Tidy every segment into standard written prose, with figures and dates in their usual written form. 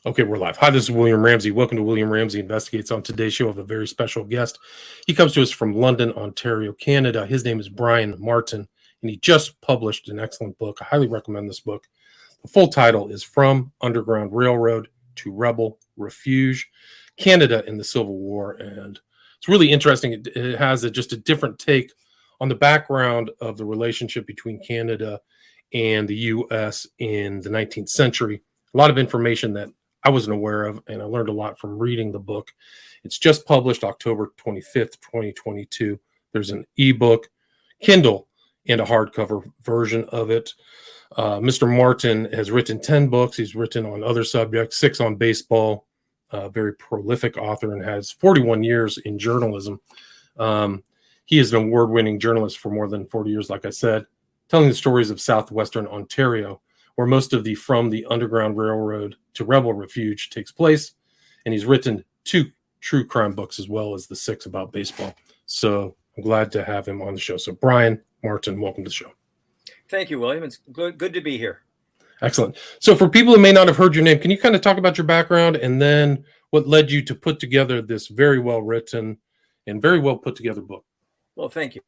Okay, we're live. Hi, this is William Ramsey. Welcome to William Ramsey Investigates. On today's show, I have a very special guest. He comes to us from London, Ontario, Canada. His name is Brian Martin, and he just published an excellent book. I highly recommend this book. The full title is From Underground Railroad to Rebel Refuge, Canada in the Civil War. And it's really interesting. It has just a different take on the background of the relationship between Canada and the U.S. in the 19th century. A lot of information that I wasn't aware of, and I learned a lot from reading the book. It's just published October 25th, 2022. There's an ebook, Kindle, and a hardcover version of it. Mr. Martin has written 10 books. He's written on other subjects, 6 on baseball, very prolific author, and has 41 years in journalism. He is an award-winning journalist for more than 40 years, like I said, telling the stories of southwestern Ontario, where most of the From the Underground Railroad to Rebel Refuge takes place. And he's written 2 true crime books as well as the 6 about baseball. So I'm glad to have him on the show. So Brian Martin, welcome to the show. Thank you, William. It's good to be here. Excellent. So for people who may not have heard your name, can you kind of talk about your background and then what led you to put together this very well written and very well put together book? Well, thank you.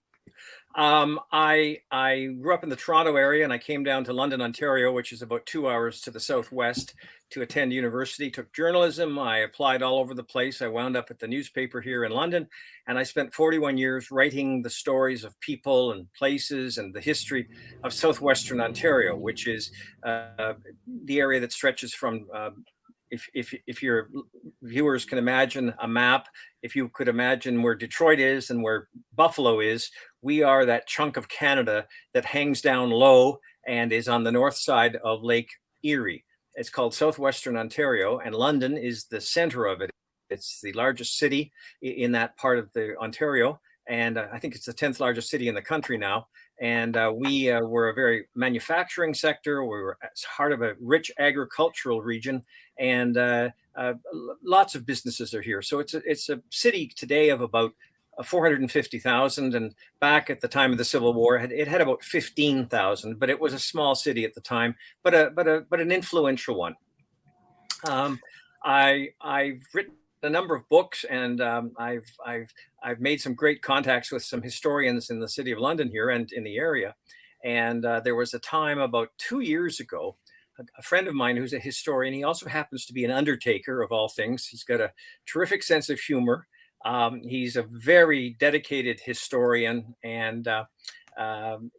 I grew up in the Toronto area, and I came down to London, Ontario, which is about 2 hours to the southwest, to attend university. Took journalism. I applied all over the place. I wound up at the newspaper here in London, and I spent 41 years writing the stories of people and places and the history of southwestern Ontario, which is the area that stretches from if your viewers can imagine a map, if you could imagine where Detroit is and where Buffalo is, we are that chunk of Canada that hangs down low and is on the north side of Lake Erie. It's called Southwestern Ontario, and London is the center of it. It's the largest city in that part of the Ontario, and I think it's the 10th largest city in the country now. And we were a very manufacturing sector. We were part of a rich agricultural region, and lots of businesses are here. So it's a city today of about 450,000, and back at the time of the Civil War, it had about 15,000. But it was a small city at the time, but an influential one. I've written a number of books, and I've made some great contacts with some historians in the city of London here and in the area. And there was a time about 2 years ago, a friend of mine who's a historian, he also happens to be an undertaker of all things. He's got a terrific sense of humor. He's a very dedicated historian, and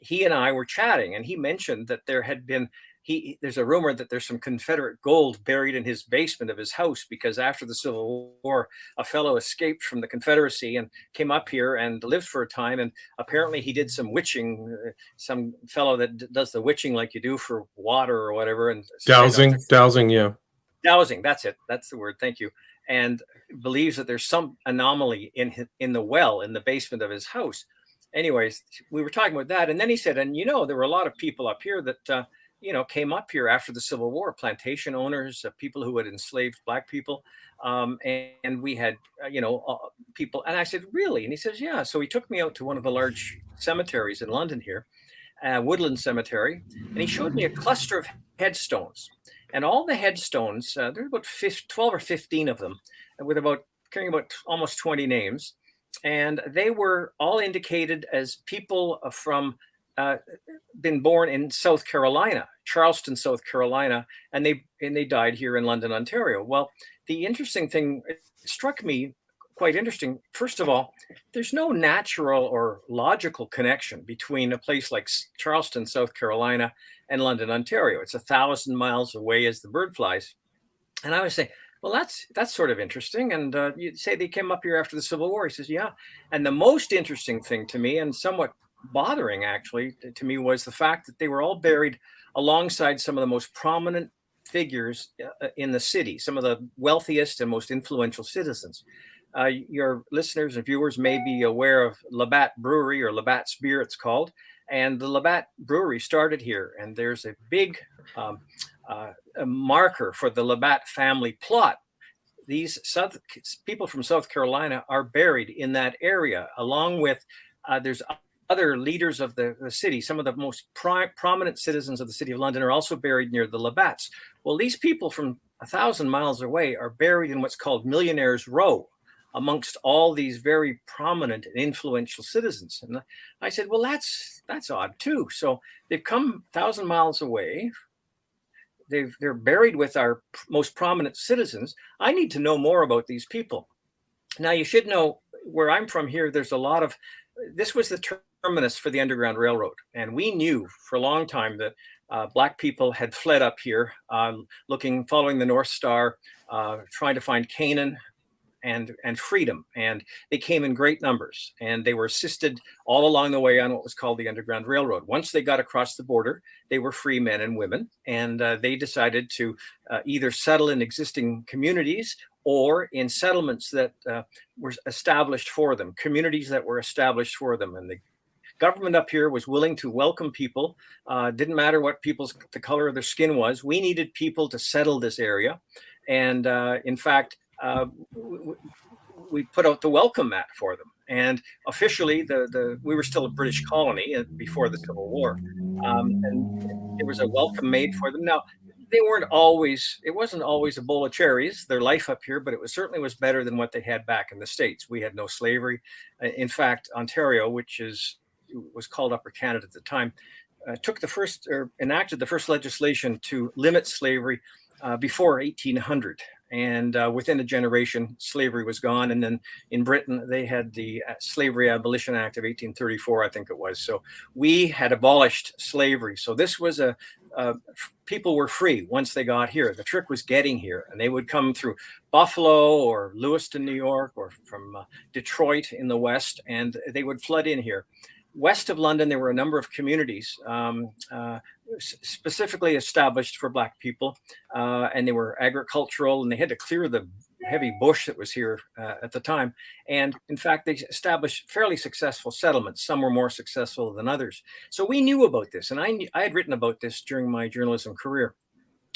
he and I were chatting, and he mentioned that there's a rumor that there's some Confederate gold buried in his basement of his house, because after the Civil War, a fellow escaped from the Confederacy and came up here and lived for a time. And apparently he did some witching, some fellow that does the witching like you do for water or whatever. And Dowsing, yeah. Dowsing, that's it. That's the word. Thank you. And believes that there's some anomaly in the well in the basement of his house. Anyways, we were talking about that. And then he said, and there were a lot of people up here that, came up here after the Civil War, plantation owners, people who had enslaved Black people. And we had, people. And I said, really? And he says, yeah. So he took me out to one of the large cemeteries in London here, Woodland Cemetery. And he showed me a cluster of headstones. And all the headstones, there are about 12 or 15 of them, carrying about almost 20 names. And they were all indicated as people from been born in South Carolina, Charleston, South Carolina, and they died here in London, Ontario. Well, the interesting thing, it struck me quite interesting. First of all, there's no natural or logical connection between a place like Charleston, South Carolina, and London, Ontario. It's 1,000 miles away as the bird flies. And I was saying, well, that's sort of interesting. And you say they came up here after the Civil War. He says, yeah. And the most interesting thing to me, and somewhat bothering actually to me, was the fact that they were all buried alongside some of the most prominent figures in the city, some of the wealthiest and most influential citizens. Your listeners and viewers may be aware of Labatt Brewery, or Labatt's Beer it's called. And the Labatt Brewery started here, and there's a big a marker for the Labatt family plot. These people from South Carolina are buried in that area, along with there's other leaders of the city. Some of the most prominent citizens of the city of London are also buried near the Labatts. Well, these people from 1,000 miles away are buried in what's called Millionaire's Row amongst all these very prominent and influential citizens. And I said, well, that's odd too. So they've come 1,000 miles away. They're buried with our most prominent citizens. I need to know more about these people. Now, you should know where I'm from here, there's a lot of, this was the terminus for the Underground Railroad. And we knew for a long time that Black people had fled up here, following the North Star, trying to find Canaan and freedom. And they came in great numbers, and they were assisted all along the way on what was called the Underground Railroad. Once they got across the border, they were free men and women, and they decided to either settle in existing communities or in settlements that were established for them, communities that were established for them. And the government up here was willing to welcome people. Didn't matter what the color of their skin was. We needed people to settle this area. And in fact, we put out the welcome mat for them. And officially, we were still a British colony before the Civil War. And there was a welcome made for them. Now, it wasn't always a bowl of cherries, their life up here, but it certainly was better than what they had back in the States. We had no slavery. In fact, Ontario, which was called Upper Canada at the time, enacted the first legislation to limit slavery before 1800. And within a generation, slavery was gone. And then in Britain, they had the Slavery Abolition Act of 1834, I think it was. So we had abolished slavery. So this was people were free once they got here. The trick was getting here. And they would come through Buffalo or Lewiston, New York, or from Detroit in the West, and they would flood in here. West of London, there were a number of communities specifically established for Black people, and they were agricultural, and they had to clear the heavy bush that was here at the time. And in fact, they established fairly successful settlements. Some were more successful than others. So we knew about this, and I had written about this during my journalism career.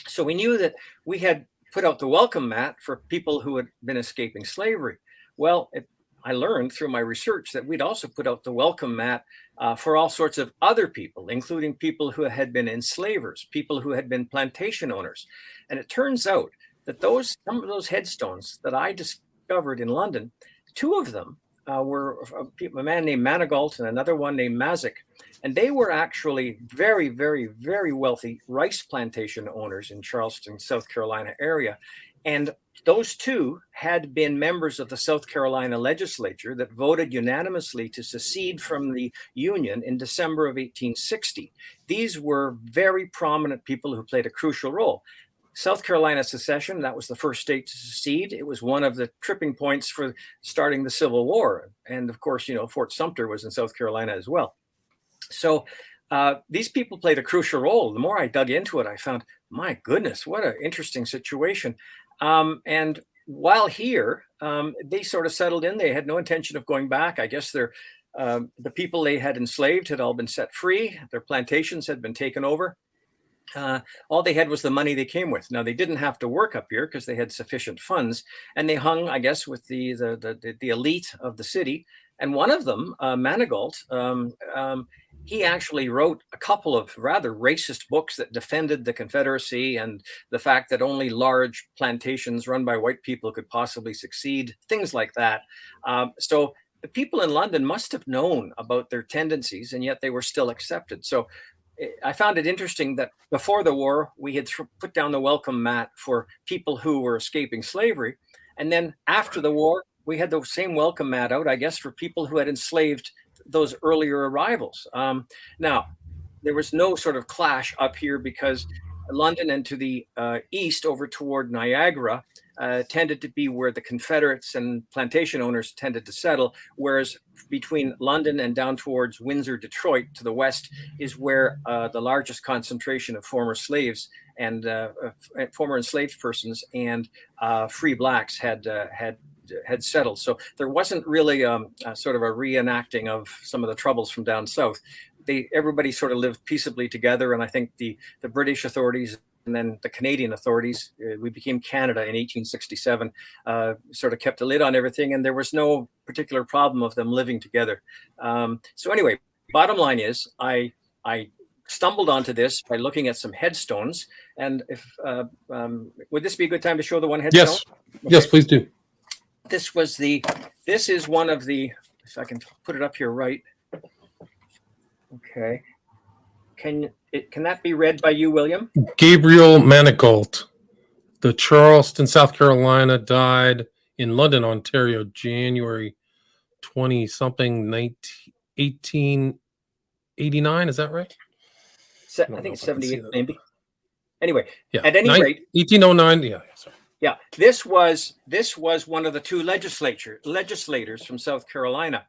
So we knew that we had put out the welcome mat for people who had been escaping slavery. Well, I learned through my research that we'd also put out the welcome mat for all sorts of other people, including people who had been enslavers, people who had been plantation owners. And it turns out that some of those headstones that I discovered in London, two of them were a man named Manigault and another one named Mazik. And they were actually very, very, very wealthy rice plantation owners in Charleston, South Carolina area. And those two had been members of the South Carolina legislature that voted unanimously to secede from the Union in December of 1860. These were very prominent people who played a crucial role. South Carolina secession, that was the first state to secede. It was one of the tripping points for starting the Civil War. And of course, Fort Sumter was in South Carolina as well. So these people played a crucial role. The more I dug into it, I found, my goodness, what an interesting situation. And while here, they sort of settled in. They had no intention of going back. I guess the people they had enslaved had all been set free. Their plantations had been taken over. All they had was the money they came with. Now, they didn't have to work up here because they had sufficient funds, and they hung, I guess, with the elite of the city. And one of them, Manigault, he actually wrote a couple of rather racist books that defended the Confederacy and the fact that only large plantations run by white people could possibly succeed, things like that. So the people in London must have known about their tendencies, and yet they were still accepted. So I found it interesting that before the war, we had put down the welcome mat for people who were escaping slavery. And then after the war, we had the same welcome mat out, I guess, for people who had enslaved those earlier arrivals. Now, there was no sort of clash up here because London and to the east over toward Niagara tended to be where the Confederates and plantation owners tended to settle, whereas between London and down towards Windsor, Detroit to the west is where the largest concentration of former slaves and former enslaved persons and free Blacks had settled. So there wasn't really sort of a reenacting of some of the troubles from down south. Everybody sort of lived peaceably together. And I think the British authorities and then the Canadian authorities, we became Canada in 1867, sort of kept a lid on everything. And there was no particular problem of them living together. So anyway, bottom line is I stumbled onto this by looking at some headstones. And if would this be a good time to show the one headstone? Yes, okay. Yes, please do. This is one of the, if I can put it up here right. Okay. Can that be read by you, William? Gabriel Manigault, the Charleston, South Carolina, died in London, Ontario, January 20-something, 1889. Is that right? I think it's 78, maybe. Anyway, yeah. At any rate, 1809. Yeah, sorry. Yeah, this was one of the two legislators from South Carolina,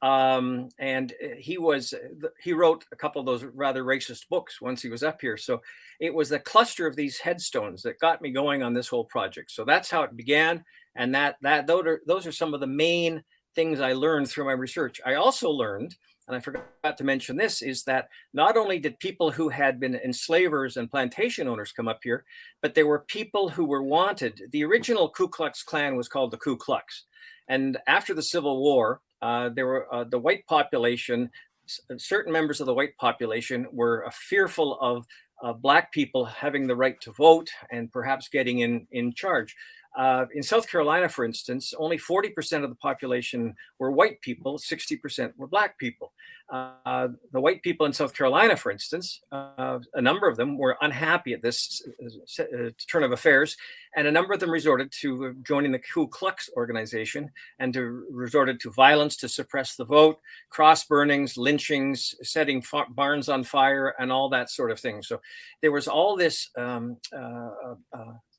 and he wrote a couple of those rather racist books once he was up here. So it was the cluster of these headstones that got me going on this whole project. So that's how it began, and those are some of the main things I learned through my research. I also learned, and I forgot to mention this, is that not only did people who had been enslavers and plantation owners come up here, but there were people who were wanted. The original Ku Klux Klan was called the Ku Klux. And after the Civil War, there were the white population, certain members of the white population were fearful of Black people having the right to vote and perhaps getting in charge. In South Carolina, for instance, only 40% of the population were white people, 60% were Black people. The white people in South Carolina, for instance, a number of them were unhappy at this turn of affairs, and a number of them resorted to joining the Ku Klux organization and resorted to violence to suppress the vote, cross burnings, lynchings, setting barns on fire, and all that sort of thing. So there was all this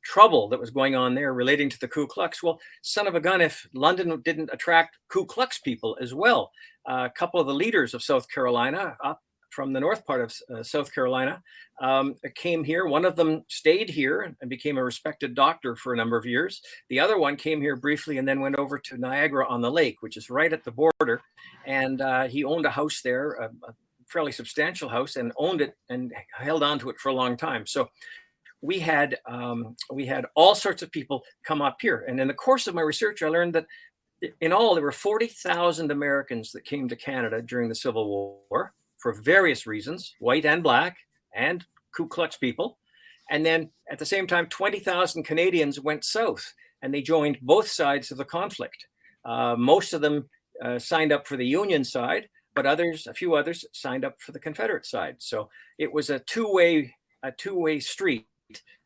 trouble that was going on there relating to the Ku Klux. Well, son of a gun, if London didn't attract Ku Klux people as well. A couple of the leaders of South Carolina, up from the north part of South Carolina, came here. One of them stayed here and became a respected doctor for a number of years. The other one came here briefly and then went over to Niagara-on-the-Lake, which is right at the border. And he owned a house there, a fairly substantial house, and owned it and held on to it for a long time. So we had all sorts of people come up here. And in the course of my research, I learned that in all, there were 40,000 Americans that came to Canada during the Civil War for various reasons, white and Black and Ku Klux people. And then at the same time, 20,000 Canadians went south and they joined both sides of the conflict. Most of them signed up for the Union side, but a few others signed up for the Confederate side. So it was a two-way street.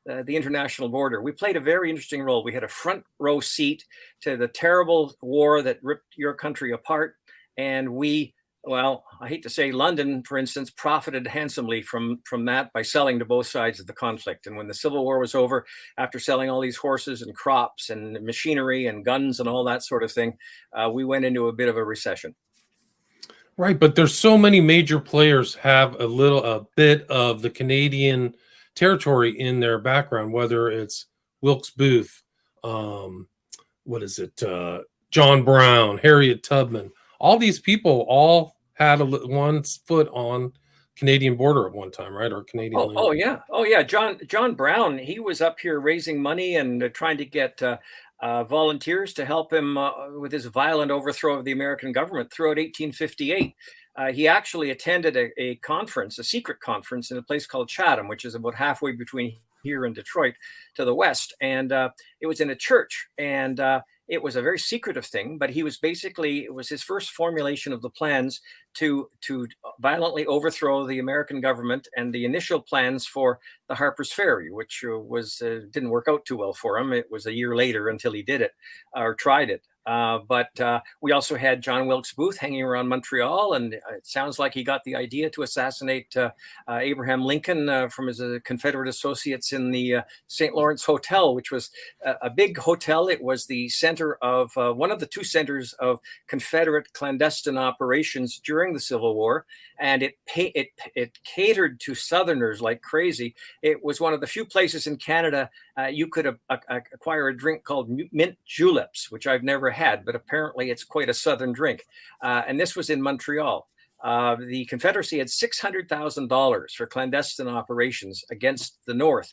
The international border. We played a very interesting role. We had a front row seat to the terrible war that ripped your country apart. And I hate to say, London, for instance, profited handsomely from that by selling to both sides of the conflict. And when the Civil War was over, after selling all these horses and crops and machinery and guns and all that sort of thing, we went into a bit of a recession. Right, but there's so many major players have a bit of the Canadian territory in their background, whether it's Wilkes Booth, John Brown, Harriet Tubman. All these people all had one foot on Canadian border at one time, right? Or Canadian. Oh yeah. John Brown, he was up here raising money and trying to get volunteers to help him with his violent overthrow of the American government throughout 1858. He actually attended a conference, a secret conference in a place called Chatham, which is about halfway between here and Detroit to the west. And it was in a church, and it was a very secretive thing, but it was his first formulation of the plans to violently overthrow the American government and the initial plans for the Harper's Ferry, which didn't work out too well for him. It was a year later until he did it or tried it. But we also had John Wilkes Booth hanging around Montreal, and it sounds like he got the idea to assassinate Abraham Lincoln from his Confederate associates in the St. Lawrence Hotel, which was a big hotel. It was the center of one of the two centers of Confederate clandestine operations during the Civil War, and it catered to Southerners like crazy. It was one of the few places in Canada you could acquire a drink called mint juleps, which I've never had, but apparently it's quite a Southern drink. And this was in Montreal. The Confederacy had $600,000 for clandestine operations against the North.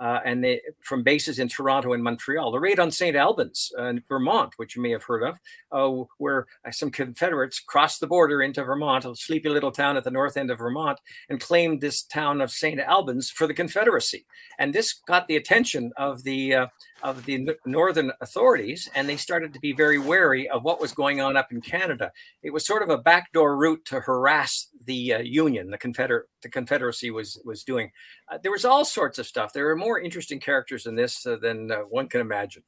and they from bases in Toronto and Montreal. The raid on St. Albans in Vermont, which you may have heard of, where some Confederates crossed the border into Vermont, a sleepy little town at the north end of Vermont, and claimed this town of St. Albans for the Confederacy. And this got the attention of the northern authorities, and they started to be very wary of what was going on up in Canada. It was sort of a backdoor route to harass the Union, the Confederacy was doing. There was all sorts of stuff. There are more interesting characters in this than one can imagine.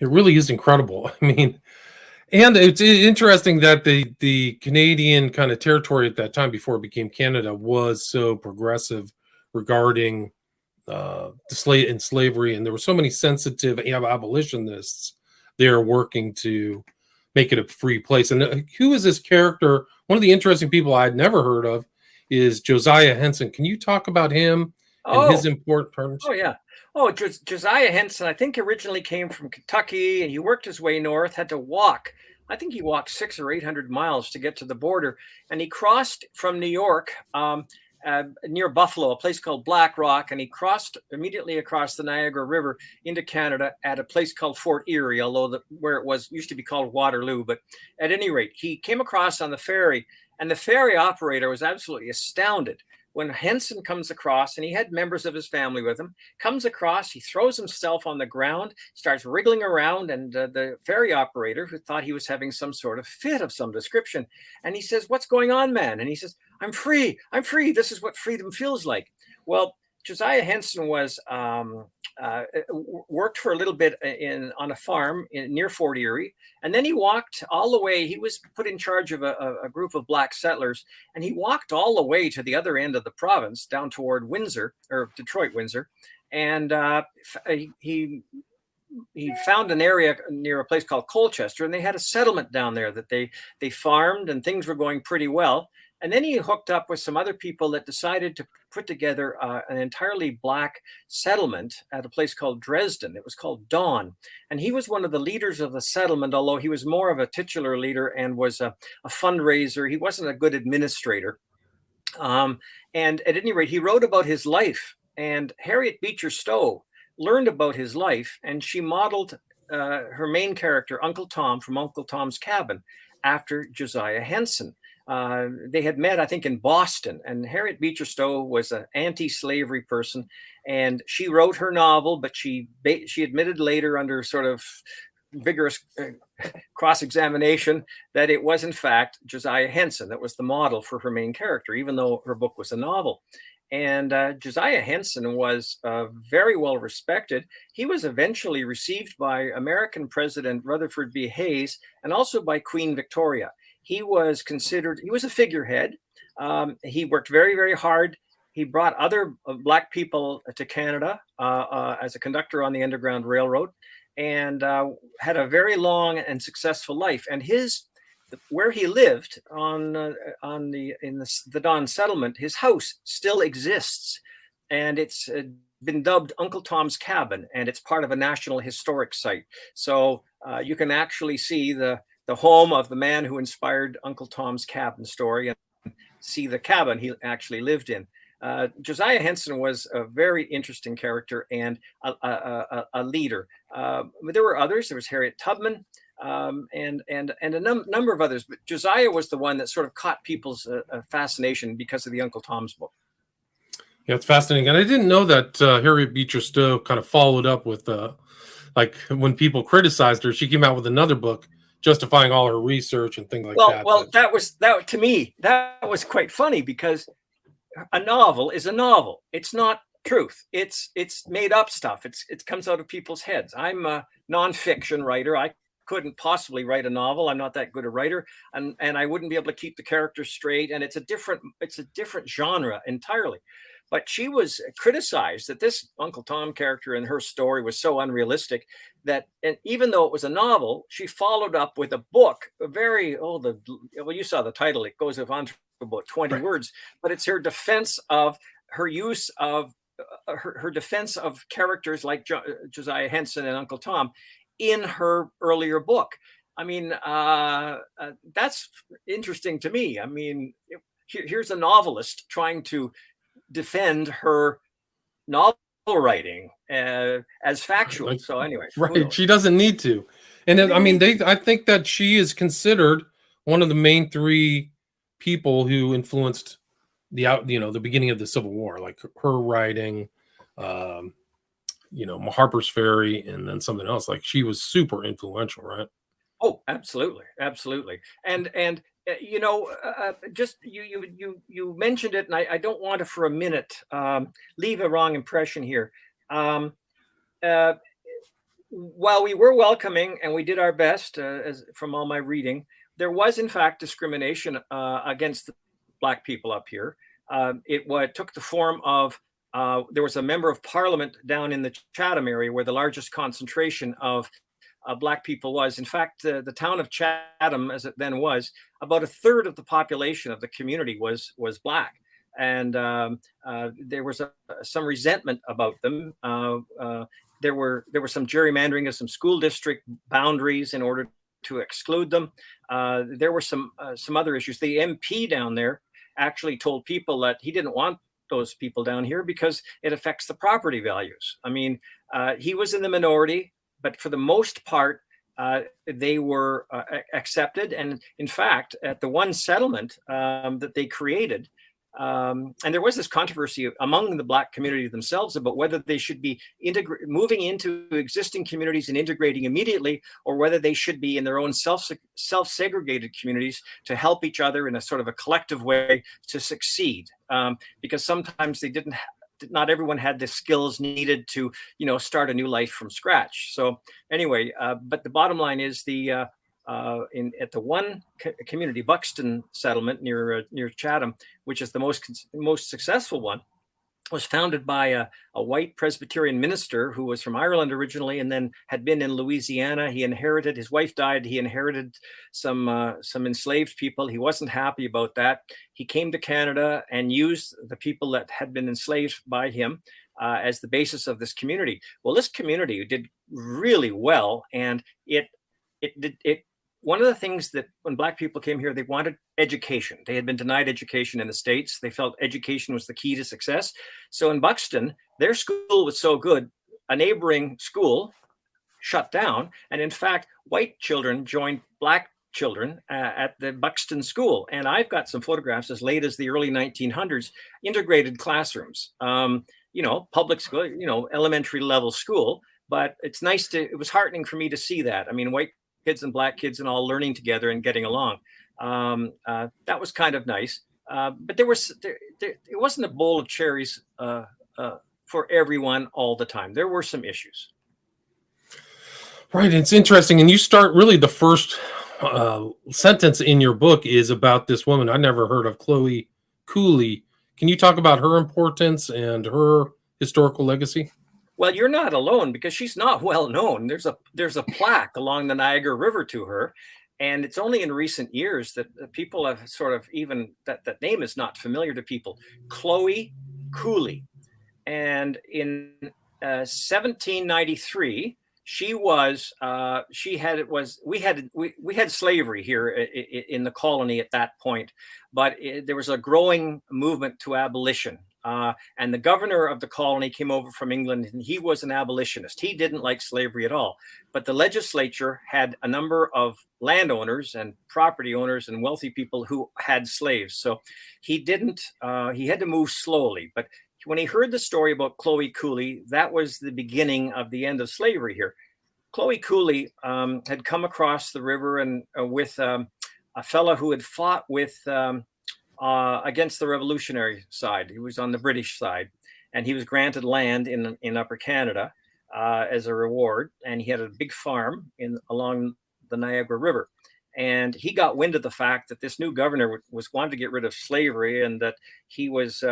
It really is incredible. I mean, and it's interesting that the Canadian kind of territory at that time, before it became Canada, was so progressive regarding in slavery, and there were so many sensitive abolitionists there working to make it a free place. And who is this character? One of the interesting people I had never heard of is Josiah Henson. Can you talk about him and his importance? Oh, yeah. Oh, Josiah Henson, I think originally came from Kentucky, and he worked his way north, had to walk. I think he walked 600 or 800 miles to get to the border. And he crossed from New York near Buffalo, a place called Black Rock, and he crossed immediately across the Niagara River into Canada at a place called Fort Erie, although where it was used to be called Waterloo. But at any rate, he came across on the ferry, and the ferry operator was absolutely astounded when Henson comes across, and he had members of his family with him, comes across, he throws himself on the ground, starts wriggling around, and the ferry operator, who thought he was having some sort of fit of some description, and he says, "What's going on, man?" And he says, I'm free. This is what freedom feels like." Well, Josiah Henson was worked for a little bit on a farm near Fort Erie, and then he walked all the way. He was put in charge of a group of black settlers, and he walked all the way to the other end of the province, down toward Windsor, or Detroit, Windsor, and he found an area near a place called Colchester, and they had a settlement down there that they farmed, and things were going pretty well. And then he hooked up with some other people that decided to put together an entirely black settlement at a place called Dresden. It was called Dawn. And he was one of the leaders of the settlement, although he was more of a titular leader and was a fundraiser. He wasn't a good administrator. And at any rate, he wrote about his life. And Harriet Beecher Stowe learned about his life, and she modeled her main character, Uncle Tom, from Uncle Tom's Cabin, after Josiah Henson. They had met, I think, in Boston, and Harriet Beecher Stowe was an anti-slavery person, and she wrote her novel, but she admitted later, under sort of vigorous cross-examination, that it was in fact Josiah Henson that was the model for her main character, even though her book was a novel. And Josiah Henson was very well respected. He was eventually received by American President Rutherford B. Hayes, and also by Queen Victoria. He was a figurehead. He worked very, very hard. He brought other black people to Canada as a conductor on the Underground Railroad, and had a very long and successful life. And where he lived in the Dawn settlement, his house still exists, and it's been dubbed Uncle Tom's Cabin, and it's part of a National Historic Site. So you can actually see the home of the man who inspired Uncle Tom's Cabin story, and see the cabin he actually lived in. Josiah Henson was a very interesting character and a leader. There were others. There was Harriet Tubman, and a number of others. But Josiah was the one that sort of caught people's fascination because of the Uncle Tom's book. Yeah, it's fascinating. And I didn't know that Harriet Beecher Stowe kind of followed up with, like, when people criticized her, she came out with another book justifying all her research and things like that. Well, to me, that was quite funny, because a novel is a novel. It's not truth. It's made up stuff. It comes out of people's heads. I'm a nonfiction writer. I couldn't possibly write a novel. I'm not that good a writer, and I wouldn't be able to keep the characters straight. And it's a different genre entirely. But she was criticized that this Uncle Tom character in her story was so unrealistic that, and even though it was a novel, she followed up with a book, you saw the title. It goes on for about 20 words, but it's her defense of her use of her defense of characters like Josiah Henson and Uncle Tom in her earlier book. I mean, that's interesting to me. I mean, here's a novelist trying to defend her novel writing as factual. Like, So anyway, who right. knows? She doesn't need to. And She then, I didn't mean, need to. I think that she is considered one of the main three people who influenced the beginning of the Civil War, like her writing, um, Harper's Ferry, and then something else. Like she was super influential, right? Oh, absolutely, absolutely. And just you mentioned it, and I don't want to for a minute leave a wrong impression here. Um, uh, while we were welcoming and we did our best, as from all my reading, there was in fact discrimination against the black people up here. It took the form of there was a member of parliament down in the Chatham area where the largest concentration of black people was. In fact, the town of Chatham, as it then was, about a third of the population of the community was black, and there was some resentment about them. There were some gerrymandering of some school district boundaries in order to exclude them. There were some other issues. The MP down there actually told people that he didn't want those people down here because it affects the property values. I mean, he was in the minority, but for the most part, they were accepted. And in fact, at the one settlement that they created, and there was this controversy among the black community themselves about whether they should be moving into existing communities and integrating immediately, or whether they should be in their own self-segregated communities to help each other in a sort of a collective way to succeed. Because sometimes they didn't. Not everyone had the skills needed to, start a new life from scratch. So anyway, but the bottom line is at the one community, Buxton settlement near Chatham, which is the most successful one, was founded by a white Presbyterian minister who was from Ireland originally and then had been in Louisiana. He inherited, his wife died. He inherited some enslaved people. He wasn't happy about that. He came to Canada and used the people that had been enslaved by him as the basis of this community. Well, this community did really well, and it one of the things that when black people came here, they wanted education. They had been denied education in the States. They felt education was the key to success. So in Buxton, their school was so good, a neighboring school shut down. And in fact, white children joined black children at the Buxton school. And I've got some photographs as late as the early 1900s, integrated classrooms, public school, elementary level school. But it was heartening for me to see that. I mean, white kids and black kids and all learning together and getting along. That was kind of nice. But it wasn't a bowl of cherries for everyone all the time. There were some issues. Right. It's interesting. And you start really the first sentence in your book is about this woman. I never heard of Chloe Cooley. Can you talk about her importance and her historical legacy? Well, you're not alone because she's not well known. There's a plaque along the Niagara River to her, and it's only in recent years that people have sort of even that name is not familiar to people. Chloe Cooley, and in 1793, we had slavery here in the colony at that point, but there was a growing movement to abolition. And the governor of the colony came over from England, and he was an abolitionist. He didn't like slavery at all. But the legislature had a number of landowners and property owners and wealthy people who had slaves. So he had to move slowly. But when he heard the story about Chloe Cooley, that was the beginning of the end of slavery here. Chloe Cooley had come across the river and with a fellow who had fought with against the revolutionary side. He was on the British side, and he was granted land in Upper Canada as a reward. And he had a big farm along the Niagara River. And he got wind of the fact that this new governor was wanting to get rid of slavery, and that he was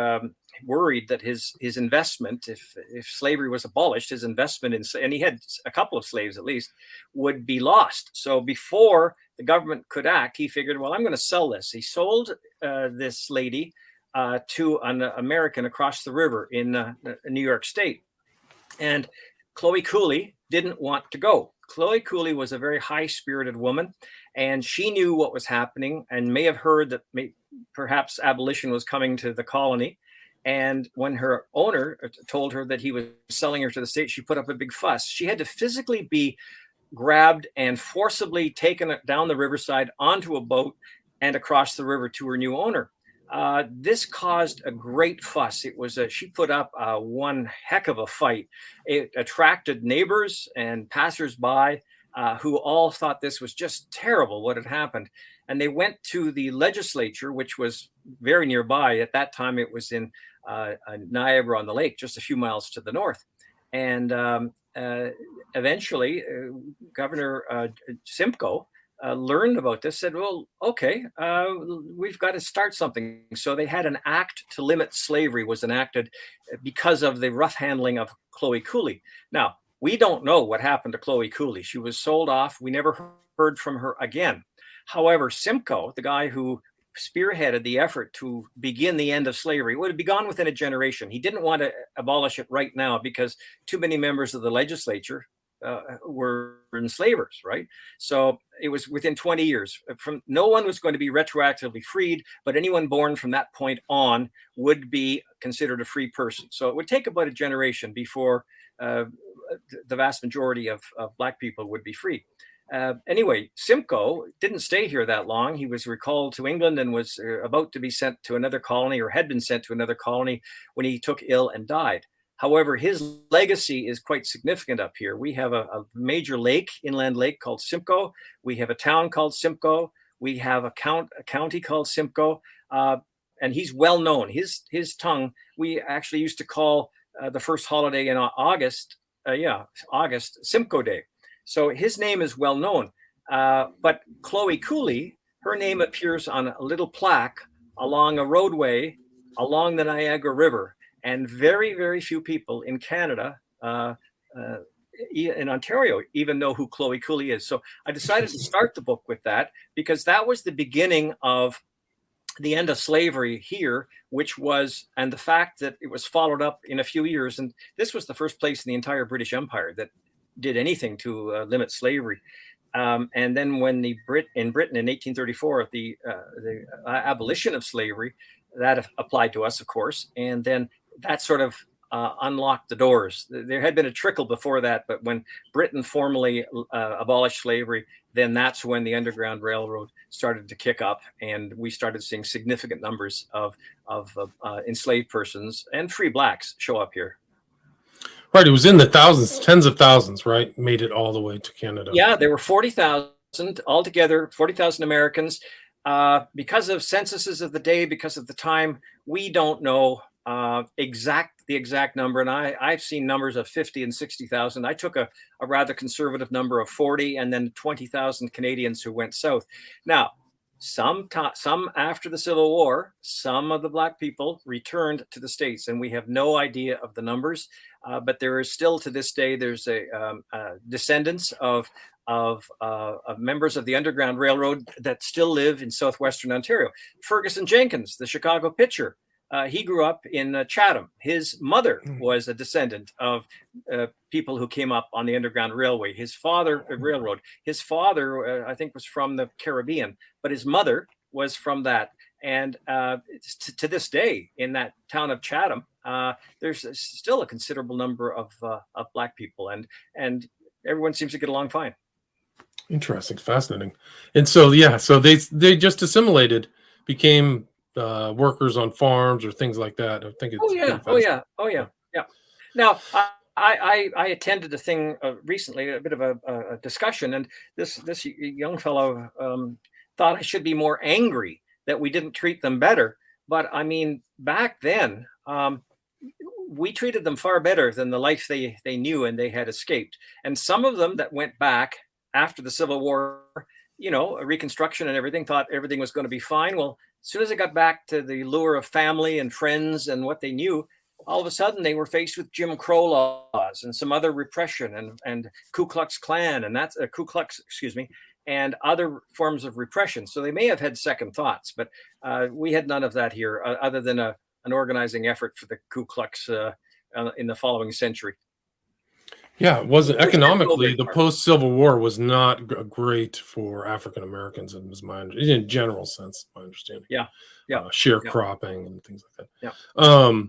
worried that his investment, if slavery was abolished, his investment and he had a couple of slaves at least, would be lost. So before the government could act, he figured, well, I'm going to sell this. He sold this lady to an American across the river in New York State. And Chloe Cooley didn't want to go. Chloe Cooley was a very high-spirited woman, and she knew what was happening and may have heard that perhaps abolition was coming to the colony. And when her owner told her that he was selling her to the state, she put up a big fuss. She had to physically be grabbed and forcibly taken down the riverside onto a boat and across the river to her new owner. This caused a great fuss. She put up one heck of a fight. It attracted neighbors and passersby who all thought this was just terrible what had happened. And they went to the legislature, which was very nearby. At that time, it was in Niagara on the Lake, just a few miles to the north. And eventually, Governor Simcoe learned about this, said, well, okay, we've got to start something. So they had an act to limit slavery was enacted because of the rough handling of Chloe Cooley. Now, we don't know what happened to Chloe Cooley. She was sold off. We never heard from her again. However, Simcoe, the guy who spearheaded the effort to begin the end of slavery, would be gone within a generation. He didn't want to abolish it right now because too many members of the legislature were enslavers, right? So it was within 20 years. No one was going to be retroactively freed, but anyone born from that point on would be considered a free person. So it would take about a generation before the vast majority of Black people would be free. Anyway, Simcoe didn't stay here that long. He was recalled to England and was about to be sent to another colony, or had been sent to another colony, when he took ill and died. However, his legacy is quite significant up here. We have a major lake, inland lake, called Simcoe. We have a town called Simcoe. We have a county called Simcoe. And he's well known. His tongue, we actually used to call the first holiday in August, Simcoe Day. So his name is well known. But Chloe Cooley, her name appears on a little plaque along a roadway along the Niagara River. And very, very few people in Canada, in Ontario, even know who Chloe Cooley is. So I decided to start the book with that, because that was the beginning of the end of slavery here, and the fact that it was followed up in a few years. And this was the first place in the entire British Empire that did anything to limit slavery. And then when in Britain in 1834, the abolition of slavery, that applied to us, of course. And then that sort of unlocked the doors. There had been a trickle before that, but when Britain formally abolished slavery, then that's when the Underground Railroad started to kick up, and we started seeing significant numbers of enslaved persons and free Blacks show up here. Right, it was in the thousands, tens of thousands, right? Made it all the way to Canada. Yeah, there were 40,000 altogether, 40,000 Americans. Because of censuses of the day, because of the time, we don't know the exact number. And I've seen numbers of 50 and 60,000. I took a rather conservative number of 40, and then 20,000 Canadians who went south. Now, some after the Civil War, some of the Black people returned to the States, and we have no idea of the numbers. But there is still, to this day, there's descendants of members of the Underground Railroad that still live in southwestern Ontario. Ferguson Jenkins, the Chicago pitcher, he grew up in Chatham. His mother was a descendant of people who came up on the Underground Railway. His father, I think, was from the Caribbean, but his mother was from that. And to this day, in that town of Chatham, there's still a considerable number of Black people, and everyone seems to get along fine. Interesting, fascinating. And so, so they just assimilated, became workers on farms or things like that. I think it's oh yeah. Now, I attended a thing recently, a bit of a discussion, and this young fellow thought I should be more angry that we didn't treat them better. But I mean, back then, we treated them far better than the life they knew and they had escaped. And some of them that went back after the Civil War, Reconstruction and everything, thought everything was going to be fine. Well, as soon as they got back to the lure of family and friends and what they knew, all of a sudden they were faced with Jim Crow laws and some other repression and Ku Klux Klan, and that's Ku Klux, and other forms of repression. So they may have had second thoughts, but we had none of that here, other than an organizing effort for the Ku Klux in the following century. Yeah, it wasn't economically. The post-Civil War was not great for African Americans, in general sense, my understanding. Yeah. Sharecropping and things like that. Yeah.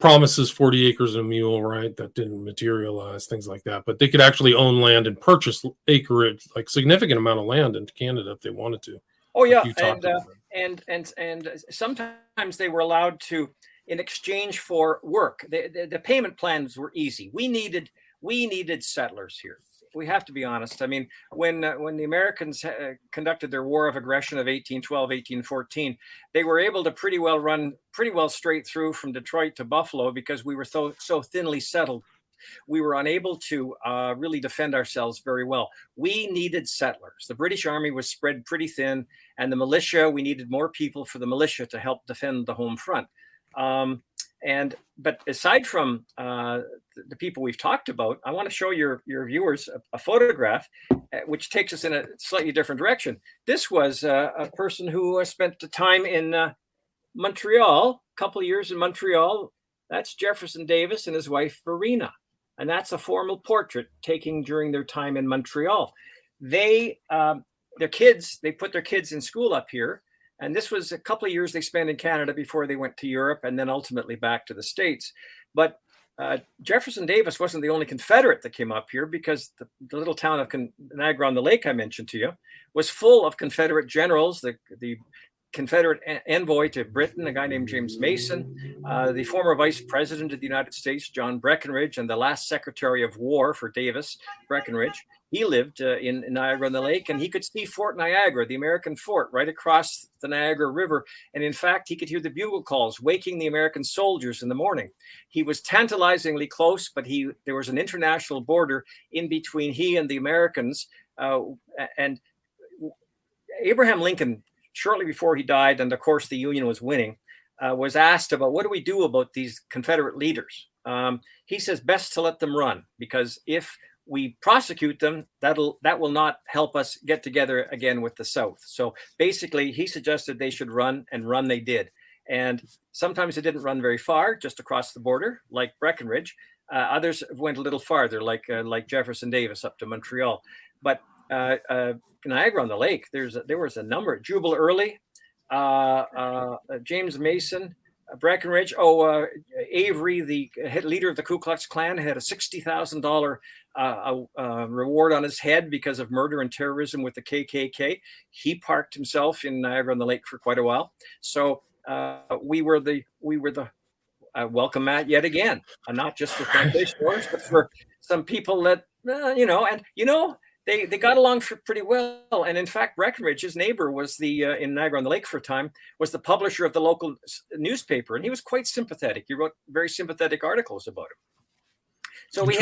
promises 40 acres and a mule, right? That didn't materialize, things like that. But they could actually own land and purchase acreage, like significant amount of land in Canada if they wanted to. Oh Like yeah, you talked about. and sometimes they were allowed to, in exchange for work. The payment plans were easy. We needed settlers here. We have to be honest. I mean, when the Americans conducted their war of aggression of 1812, 1814, they were able to run pretty well straight through from Detroit to Buffalo because we were so thinly settled. We were unable to really defend ourselves very well. We needed settlers. The British Army was spread pretty thin, and the militia, we needed more people for the militia to help defend the home front. But aside from the people we've talked about, I want to show your viewers a photograph which takes us in a slightly different direction. This was a person who spent the time in Montreal, a couple of years in Montreal. That's Jefferson Davis and his wife, Verena. And that's a formal portrait taken during their time in Montreal. They put their kids in school up here. And this was a couple of years they spent in Canada before they went to Europe and then ultimately back to the States. But Jefferson Davis wasn't the only Confederate that came up here, because the little town of Niagara on the Lake I mentioned to you was full of Confederate generals, the Confederate envoy to Britain, a guy named James Mason, the former vice president of the United States, John Breckinridge, and the last secretary of war for Davis, Breckinridge. He lived in Niagara on the Lake, and he could see Fort Niagara, the American fort, right across the Niagara River. And in fact, he could hear the bugle calls waking the American soldiers in the morning. He was tantalizingly close, but there was an international border in between he and the Americans. And Abraham Lincoln, shortly before he died, and of course the Union was winning, was asked about what do we do about these Confederate leaders. He says best to let them run, because if we prosecute them, that will not help us get together again with the South. So basically, he suggested they should run, and run they did. And sometimes they didn't run very far, just across the border, like Breckinridge. Others went a little farther, like Jefferson Davis up to Montreal. But Niagara on the Lake, there was a number. Jubal Early, James Mason, Breckinridge. Avery, the head leader of the Ku Klux Klan, had a $60,000 reward on his head because of murder and terrorism with the KKK. He parked himself in Niagara on the Lake for quite a while. So we were the welcome mat yet again, and not just for plantation owners, but for some people that They got along pretty well. And in fact, Breckinridge, his neighbor, was in Niagara on the Lake for a time, was the publisher of the local newspaper. And he was quite sympathetic. He wrote very sympathetic articles about him. So we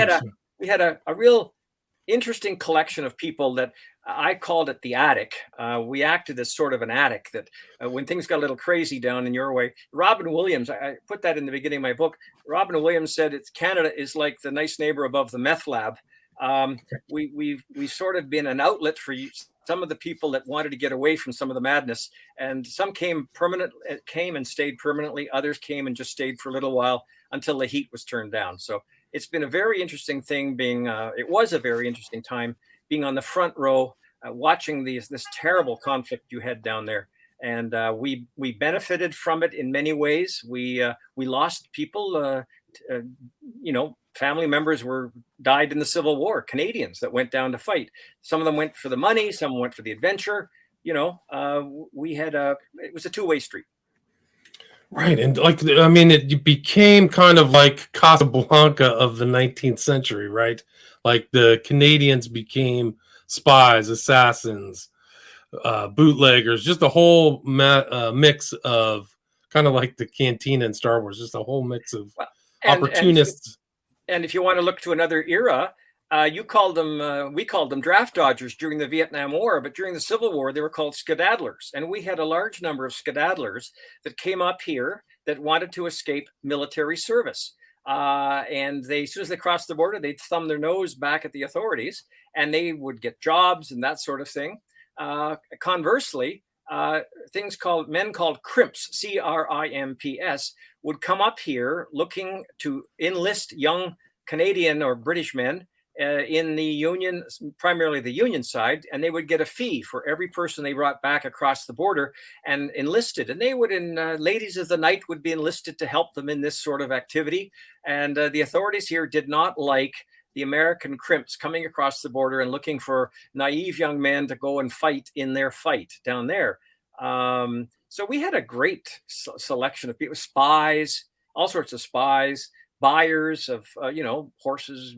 had a real interesting collection of people that I called it the attic. We acted as sort of an attic that when things got a little crazy down in your way. Robin Williams, I put that in the beginning of my book. Robin Williams said Canada is like the nice neighbor above the meth lab. We've sort of been an outlet for some of the people that wanted to get away from some of the madness, and some came and stayed permanently. Others came and just stayed for a little while until the heat was turned down. So it's been a very interesting thing it was a very interesting time being on the front row, watching this terrible conflict you had down there. And we benefited from it in many ways. We lost people, family members died in the Civil War, Canadians that went down to fight. Some of them went for the money, some went for the adventure. It was a two-way street. Right. And it became kind of like Casablanca of the 19th century, right? Like the Canadians became spies, assassins, bootleggers, just a whole mix of kind of like the cantina in Star Wars, just a whole mix of opportunists. And if you want to look to another era, we called them draft dodgers during the Vietnam War, but during the Civil War, they were called skedaddlers. And we had a large number of skedaddlers that came up here that wanted to escape military service. And as soon as they crossed the border, they'd thumb their nose back at the authorities, and they would get jobs and that sort of thing. Conversely, men called crimps, CRIMPS, would come up here looking to enlist young Canadian or British men in the Union, primarily the Union side, and they would get a fee for every person they brought back across the border and enlisted. And they would, ladies of the night would be enlisted to help them in this sort of activity. And the authorities here did not like the American crimps coming across the border and looking for naive young men to go and fight in their fight down there. So we had a great selection of people, spies, all sorts of spies, buyers of, horses,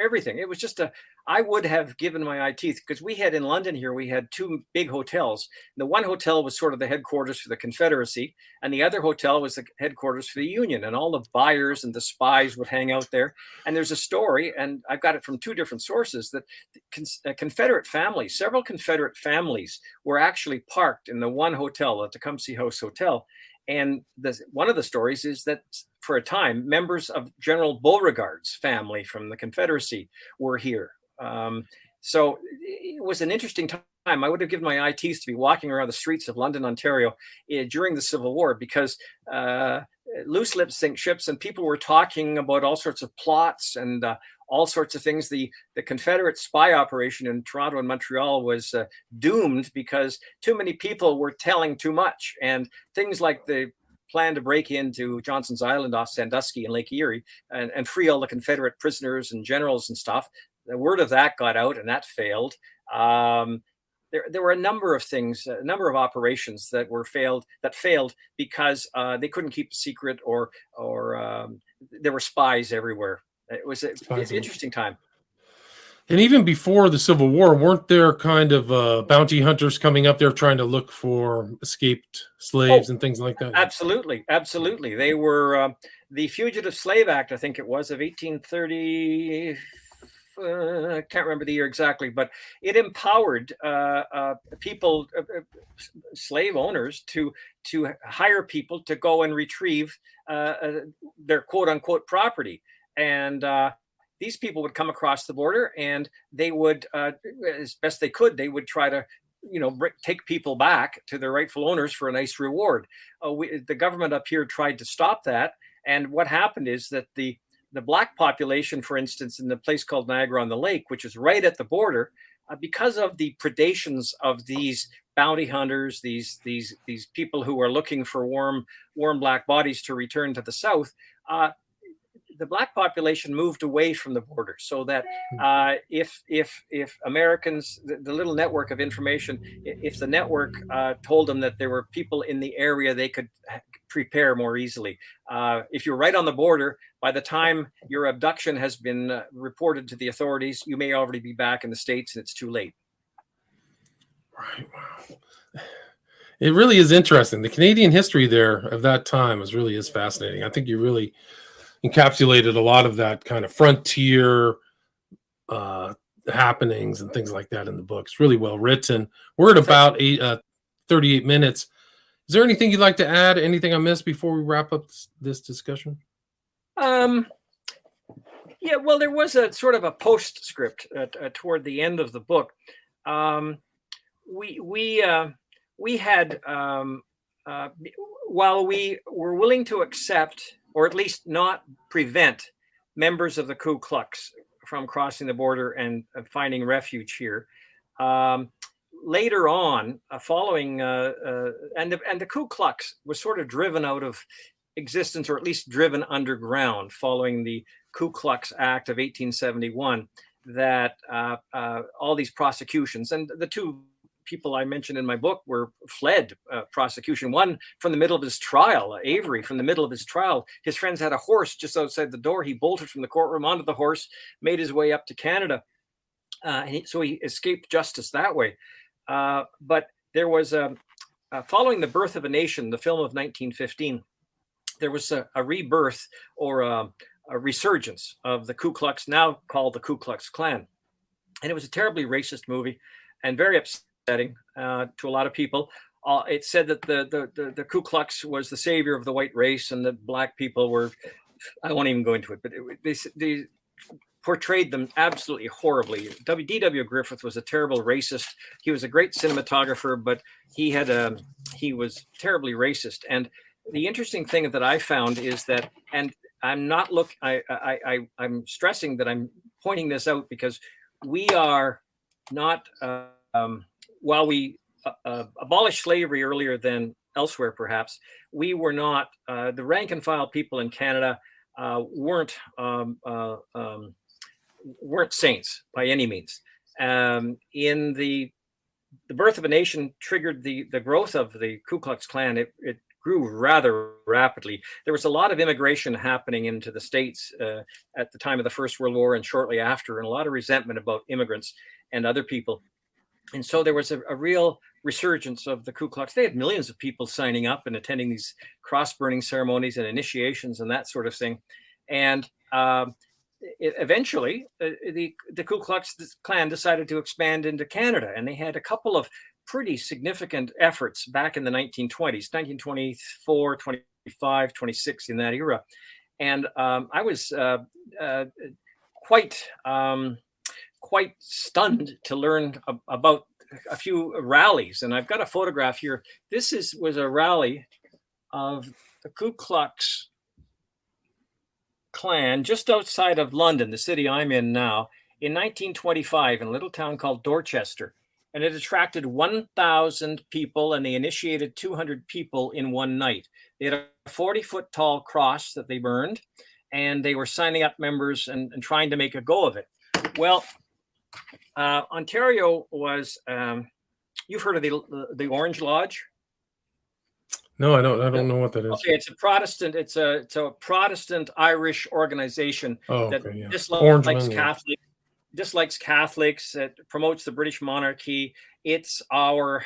everything. It was just I would have given my eye teeth, because we had in London here, we had two big hotels. The one hotel was sort of the headquarters for the Confederacy, and the other hotel was the headquarters for the Union, and all the buyers and the spies would hang out there. And there's a story, and I've got it from two different sources, that Confederate families, several Confederate families were actually parked in the one hotel, the Tecumseh House Hotel. And one of the stories is that for a time, members of General Beauregard's family from the Confederacy were here. So it was an interesting time. I would have given my eye teeth to be walking around the streets of London, Ontario during the Civil War, because loose lips sink ships, and people were talking about all sorts of plots and all sorts of things. The Confederate spy operation in Toronto and Montreal was doomed because too many people were telling too much, and things like the plan to break into Johnson's Island off Sandusky in Lake Erie and free all the Confederate prisoners and generals and stuff. The word of that got out, and that failed. There were a number of things, a number of operations that failed because they couldn't keep a secret, or there were spies everywhere. It was an interesting time. And even before the Civil War, weren't there kind of bounty hunters coming up there trying to look for escaped slaves and things like that? Absolutely. They were the Fugitive Slave Act, I think it was, of 1830. I can't remember the year exactly, but it empowered people, slave owners, to hire people to go and retrieve their quote unquote property. And these people would come across the border, and they would, as best they could, they would try to, take people back to their rightful owners for a nice reward. The government up here tried to stop that. And what happened is that the Black population, for instance, in the place called Niagara-on-the-Lake, which is right at the border, because of the predations of these bounty hunters, these people who are looking for warm Black bodies to return to the South, the Black population moved away from the border, so that if Americans, the little network of information, if the network told them that there were people in the area, they could prepare more easily. If you're right on the border, by the time your abduction has been reported to the authorities, you may already be back in the States, and it's too late. Right. Wow. It really is interesting. The Canadian history there of that time is fascinating. I think you really encapsulated a lot of that kind of frontier happenings and things like that in the book. It's really well written. We're at about 38 minutes. Is there anything you'd like to add? Anything I missed before we wrap up this discussion? Yeah, well, there was a sort of a postscript toward the end of the book. We had, while we were willing to accept, or at least not prevent, members of the Ku Klux from crossing the border and finding refuge here, later on, following, and the Ku Klux was sort of driven out of existence, or at least driven underground, following the Ku Klux Act of 1871, that all these prosecutions, and the two people I mentioned in my book were fled prosecution. One from the middle of his trial, Avery, from the middle of his trial. His friends had a horse just outside the door. He bolted from the courtroom onto the horse, made his way up to Canada. So he escaped justice that way. But there was, following The Birth of a Nation, the film of 1915, there was a rebirth, or a resurgence of the Ku Klux, now called the Ku Klux Klan. And it was a terribly racist movie and very upsetting to a lot of people. It said that the Ku Klux was the savior of the white race, and that Black people were, I won't even go into it, but they portrayed them absolutely horribly. D.W. Griffith was a terrible racist. He was a great cinematographer, but he was terribly racist. And the interesting thing that I found is that, and I'm not I'm stressing that I'm pointing this out because we are not, while we abolished slavery earlier than elsewhere, perhaps, we were not, the rank and file people in Canada weren't saints by any means. In the birth of a nation triggered the growth of the Ku Klux Klan. It grew rather rapidly. There was a lot of immigration happening into the States at the time of the First World War and shortly after, and a lot of resentment about immigrants and other people. And so there was a real resurgence of the Ku Klux. They had millions of people signing up and attending these cross-burning ceremonies and initiations and that sort of thing. And eventually, the Ku Klux Klan decided to expand into Canada, and they had a couple of pretty significant efforts back in the 1920s, 1924, 25, 26, in that era. And I was quite stunned to learn about a few rallies. And I've got a photograph here. This was a rally of the Ku Klux Klan just outside of London, the city I'm in now, in 1925 in a little town called Dorchester. And it attracted 1,000 people, and they initiated 200 people in one night. They had a 40-foot tall cross that they burned, and they were signing up members and trying to make a go of it. Well, Ontario was, you've heard of the Orange Lodge? No, I don't know what that is. Okay, it's a Protestant. It's a Protestant Irish organization that dislikes Catholics. It promotes the British monarchy. It's our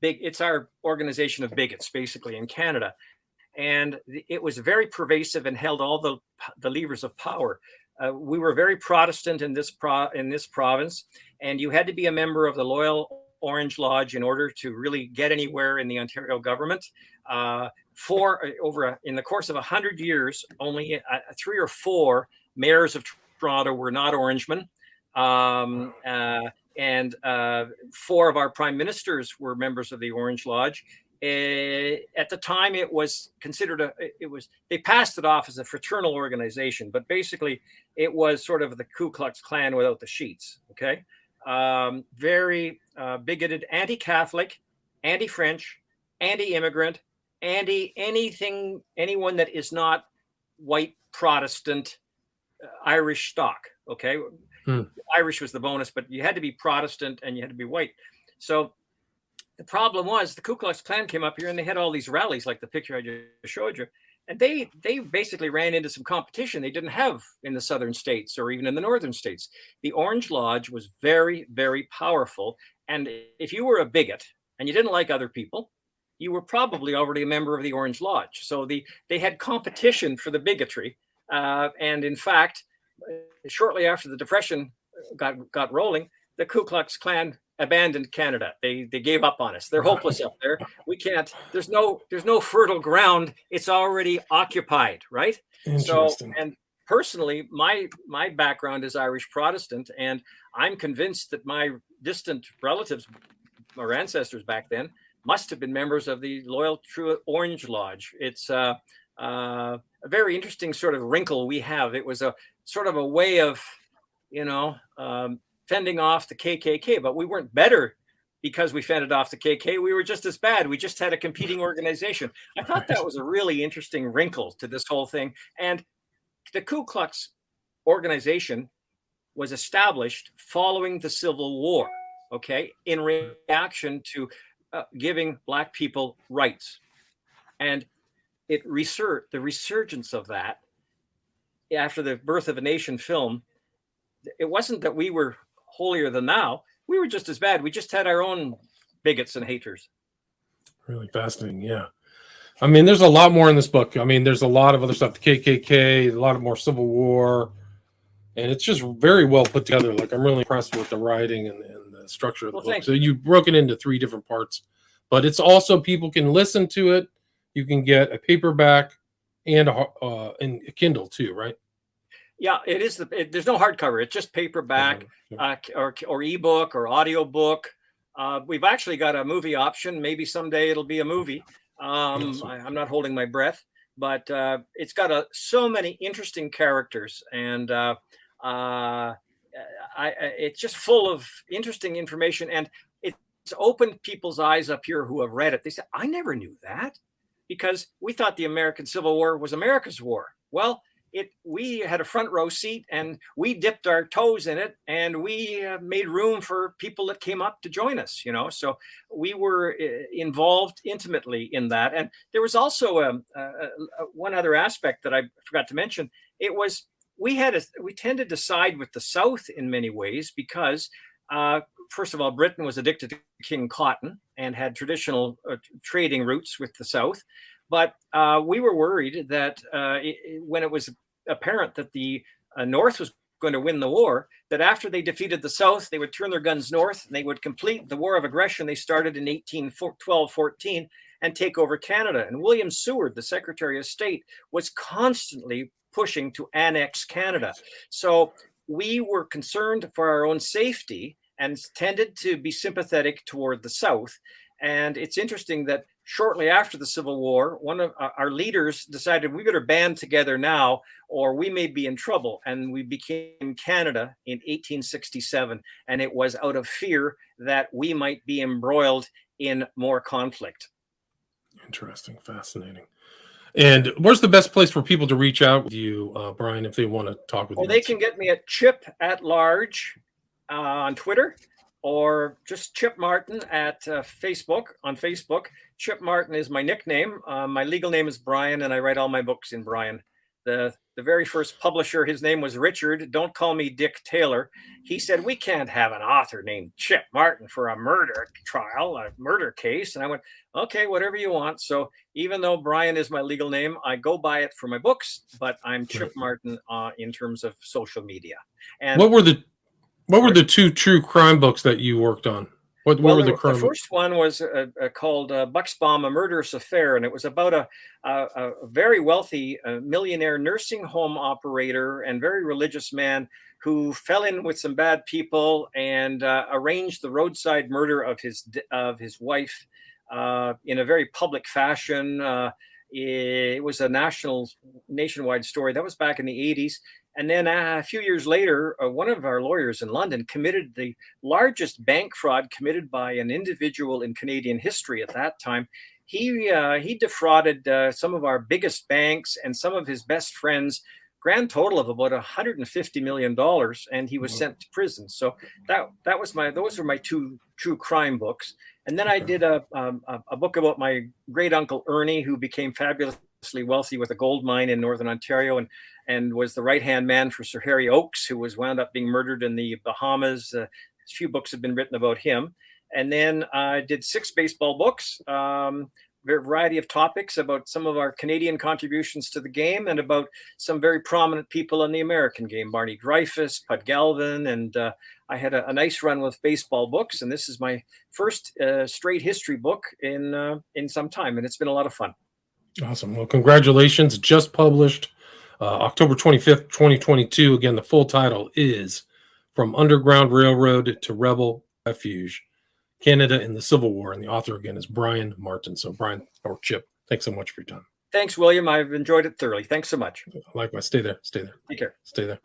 it's our organization of bigots, basically, in Canada, and it was very pervasive and held all the levers of power. We were very Protestant in this province, and you had to be a member of the Loyal Orange Lodge in order to really get anywhere in the Ontario government. In the course of 100 years, only 3 or 4 mayors of Toronto were not Orangemen, and 4 of our prime ministers were members of the Orange Lodge. At the time, it was considered they passed it off as a fraternal organization, but basically it was sort of the Ku Klux Klan without the sheets. Okay. Very bigoted, anti-Catholic, anti-French, anti-immigrant, anyone that is not white Protestant Irish stock. Okay. Irish was the bonus, but you had to be Protestant and you had to be white. So the problem was the Ku Klux Klan came up here and they had all these rallies like the picture I just showed you. And they basically ran into some competition they didn't have in the southern states or even in the northern states. The Orange Lodge was very, very powerful. And if you were a bigot and you didn't like other people, you were probably already a member of the Orange Lodge. So they had competition for the bigotry. And in fact, shortly after the Depression got rolling, the Ku Klux Klan abandoned Canada. They gave up on us. They're hopeless up there. We can't. There's no fertile ground. It's already occupied, right? So, and personally, my background is Irish Protestant, and I'm convinced that my distant relatives or ancestors back then must have been members of the Loyal True Orange Lodge. It's a very interesting sort of wrinkle we have. It was a sort of a way of, fending off the KKK, but we weren't better because we fended off the KKK. We were just as bad. We just had a competing organization. I thought that was a really interesting wrinkle to this whole thing. And the Ku Klux organization was established following the Civil War, okay, in reaction to giving Black people rights. And the resurgence of that after the Birth of a Nation film, it wasn't that we were holier than thou. We were just as bad. We just had our own bigots and haters. Really fascinating. Yeah. I mean, there's a lot more in this book. I mean, there's a lot of other stuff, the KKK, a lot of more Civil War, and it's just very well put together. Like, I'm really impressed with the writing and the structure of the book. So you broke it into 3 different parts, but it's also, people can listen to it. You can get a paperback and a Kindle too, right? Yeah, it is. There's no hardcover. It's just paperback, or ebook or audiobook. We've actually got a movie option. Maybe someday it'll be a movie. I'm not holding my breath, but it's got so many interesting characters, and It's just full of interesting information, and it's opened people's eyes up here who have read it. They said, I never knew that, because we thought the American Civil War was America's war. Well, we had a front row seat, and we dipped our toes in it, and we made room for people that came up to join us, so we were involved intimately in that. And there was also one other aspect that I forgot to mention. It was, we tended to side with the South in many ways, because first of all, Britain was addicted to King Cotton and had traditional trading routes with the South. But we were worried that when it was apparent that the North was going to win the war, that after they defeated the South, they would turn their guns north, and they would complete the war of aggression they started in 1812-14 and take over Canada. And William Seward, the Secretary of State, was constantly pushing to annex Canada. So we were concerned for our own safety and tended to be sympathetic toward the South. And it's interesting that shortly after the Civil War, one of our leaders decided we better band together now, or we may be in trouble. And we became Canada in 1867. And it was out of fear that we might be embroiled in more conflict. Interesting. Fascinating. And where's the best place for people to reach out with you, Brian, if they want to talk with you? Well, they can get me at Chip at Large on Twitter, or just Chip Martin at Facebook. On Facebook, Chip Martin is my nickname. My legal name is Brian, and I write all my books in Brian. The very first publisher, his name was Richard. Don't call me Dick Taylor. He said, we can't have an author named Chip Martin for a murder trial, a murder case. And I went, okay, whatever you want. So even though Brian is my legal name, I go by it for my books, but I'm Chip Martin in terms of social media. And what were the two true crime books that you worked on? What were the crime? The first one was called Bucksbaum, A Murderous Affair, and it was about a very wealthy millionaire nursing home operator and very religious man who fell in with some bad people and arranged the roadside murder of his wife in a very public fashion. It was a nationwide story. That was back in the 80s. And then a few years later, one of our lawyers in London committed the largest bank fraud committed by an individual in Canadian history at that time. He defrauded some of our biggest banks and some of his best friends, grand total of about $150 million, and he was sent to prison. So those were my two true crime books. And then I did a book about my great uncle Ernie, who became fabulously wealthy with a gold mine in Northern Ontario, and was the right-hand man for Sir Harry Oakes, who was wound up being murdered in the Bahamas. A few books have been written about him. And then I did 6 baseball books, a variety of topics about some of our Canadian contributions to the game and about some very prominent people in the American game, Barney Dreyfuss, Pud Galvin, and I had a nice run with baseball books. And this is my first straight history book in some time, and it's been a lot of fun. Awesome. Well, congratulations. Just published October 25th, 2022. Again, the full title is From Underground Railroad to Rebel Refuge, Canada in the Civil War. And the author, again, is Brian Martin. So Brian, or Chip, thanks so much for your time. Thanks, William. I've enjoyed it thoroughly. Thanks so much. Likewise. Stay there. Take care. Stay there.